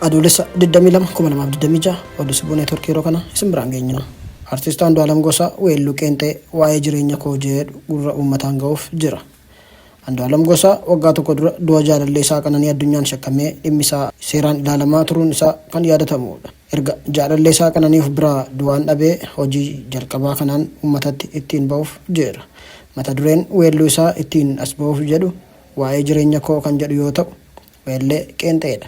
Adoolessa 22,2026 oduu sibuu neetworkii yeroo kana isin biraan geenyina. Artiist Andu'aalem Gosaa weelluu qeenxee waa'ee jireenya koo jedhu gurra uummataan ga'uuf jira. Andu'aalem Gosaa waggaa tokko dura du'a jaalallee isaa Qananii Addunyaan shakkamee dhimmi isaa seeraan ilaalamaa turuun isaa kan yaadatamudha. Erga jaalallee isaa Qananiif biraa du'aan dhabee hojii jalqabaa kanaan uummatatti ittiin ba'uuf jira. Mata dureen weelluu isaa ittiin as ba'uuf jedhu waa'ee jireenya koo kan jedhu yoo ta'u, weellee qeenxeedha.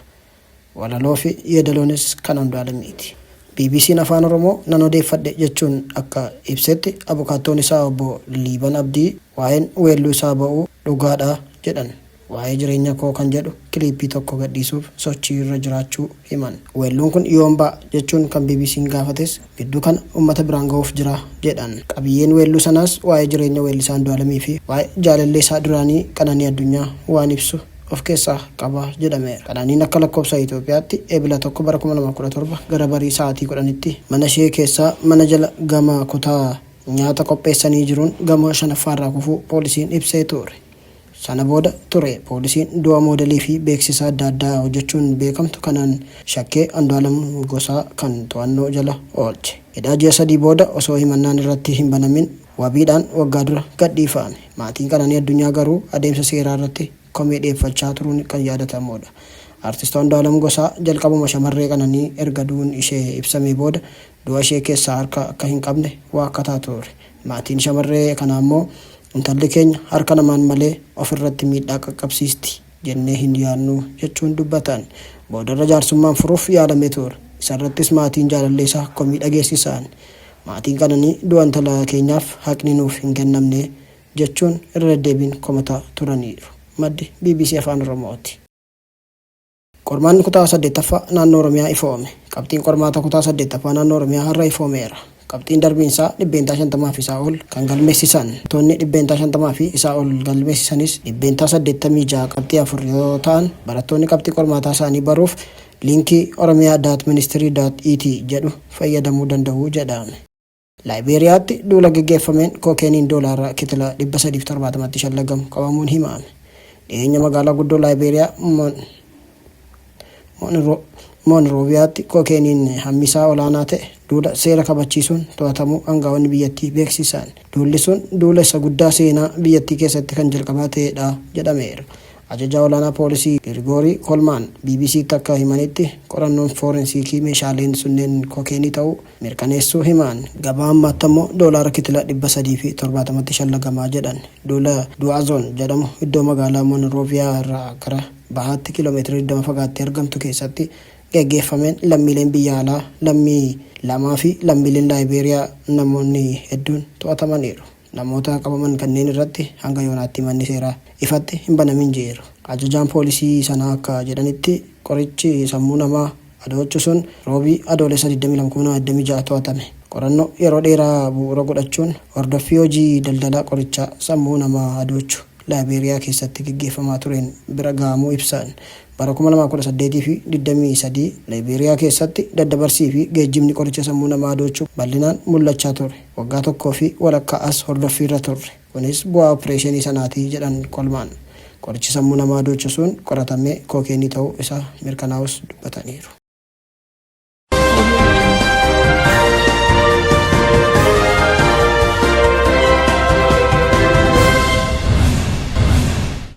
Walaloo fi yeedaloonis kan Andu'aalemiiti. BBC'n Afaan Oromoo nan odeeffadhe jechuun akka ibsetti abukaattoon isaa obbo Liiban Abdii waa'een weelluu isaa ba'uu dhugaadha jedhan. Waa'ee jireenya koo kan jedhu kiliippii tokko gadhiisuuf sochii irra jiraachuu himan. Weelluun kun yoom ba'a jechuun kan BBC'n gaafates gidduu kana uummata biraan ga'uuf jira jedhan. Qabiyyeen weelluu sanaas waa'ee jireenya weellisaa Andu'aalemii fi waa'ee jaalallee isaa duraanii Qananii Addunyaa waan ibsu of keessaa qaba jedhameera. Qananiin akka lakkoofsa Itoophiyaatti eebila 1 bara 2017 gara barii sa'aatii 10tti mana ishee keessaa mana jala gama kutaa nyaata qopheessanii jiruun gamoo 5ffaarraa kufuu poolisiin ibsee ture. Sana booda ture poolisiin du'a moodelii fi beeksisa adda addaa hojjechuun beekamtu kanaan shakkee Andu'aalem Gosaa kan to'annoo jala oolche. Hidhaa ji'a 3 booda osoo himannaan irratti hin banamin wabiidhaan waggaa dura gadhiifame. Maatiin Qananii Addunyaa garuu adeemsa seeraa irratti komii dhiyeeffachaa turuun kan yaadatamudha. Artiist Andu'aalem Gosaa jalqabuma shamarree Qananii erga du'uun ishee ibsamee booda du'a ishee keessaa harka akka hin qabne waakkataa ture. Maatiin shamarree kanaa immoo intalli keenya harka namaan malee ofirratti miidhaa qaqqabsiisti jennee hin yaadnu jechuun dubbatan. Boodarra jaarsummaan furuuf yaalamee ture. Isarrattis maatiin jaalallee isaa komii dhageessisan. Maatiin Qananii du'a intala keenyaaf haqni nuuf hin kennamne jechuun irra deddeebiin komataa turaniiru. Maddi BBC Afaan Oromooti. Qormaanni kutaa 8ffaa naannoo Oromiyaa ifoome. Qabxiin qormaata kutaa 8ffaa naannoo Oromiyaa har'a ifoomeera. Qabxiin darbiinsaa 150 fi isaa ol kan galmeessisan. Toonni 150 fi isaa ol galmeessisanis 186 qabxii 4 yoo ta'an, barattoonni qabxii qormaataa isaanii baruuf liinkii oromiyaa.ministry.et jedhu fayyadamuu danda'u jedhame. Laayibeeriyaatti duula gaggeeffameen kookeeniin doolaara kitila 370tti shallagamu qabamuun himame. Dhiyeenya magaalaa guddoo Laayibeeriyaa Moonrooviyaatti kookeeniin hammisaa olaanaa ta'e duula seera kabachiisuun to'atamuu aangaa'onni biyyattii beeksisan. Duulli sun duula isa guddaa seenaa biyyattii keessatti kan jalqabaa ta'edha jedhameera. Ajajaa olaanaa poolisii Girigoorii Kolmaan BBC'tti akka himanitti qorannoon foorensiikii meeshaaleen sunneen kookeenii ta'uu mirkaneessuu himan. Gabaa ammaatti immoo doolaara kitila 370tti shallagamaa jedhan. Duula Du'aazoon jedhamu iddoo magaalaa Moonrooviyaa irraa gara bahaatti kiiloomeetira 20 fagaattee argamtu keessatti gaggeeffameen lammiileen biyya alaa lammii 2 fi lammiileen Laayibeeriyaa namoonni hedduun to'atamaniiru. Namoota qabaman kanneen irratti hanga yoonaatti manni seeraa ifatti hin banamin jiru. Ajajaan poolisii sanaa akka jedhanitti qorichi sammuu namaa adoochu sun roobii adoolessa 22,2026 to'atame. Qorannoo yeroo dheeraa bu'uura godhachuun hordoffii hojii daldalaa qorichaa sammuu namaa adoochu Laayibeeriyaa keessatti gaggeeffamaa tureen bira gahamuu ibsan. Bara 2018 fi 23 Laayibeeriyaa keessatti daddabarsii fi geejjibni qoricha sammuu namaa adoochuu bal'inaan mul'achaa ture. Waggaa tokkoo fi walakkaa as hordoffii irra turre. Kunis bu'aa opereeshinii sanaatii jedhan Kolmaan. Qorichi sammuu namaa adoochu sun qoratamee kookeenii ta'uu isaa mirkanaa'us dubbataniiru.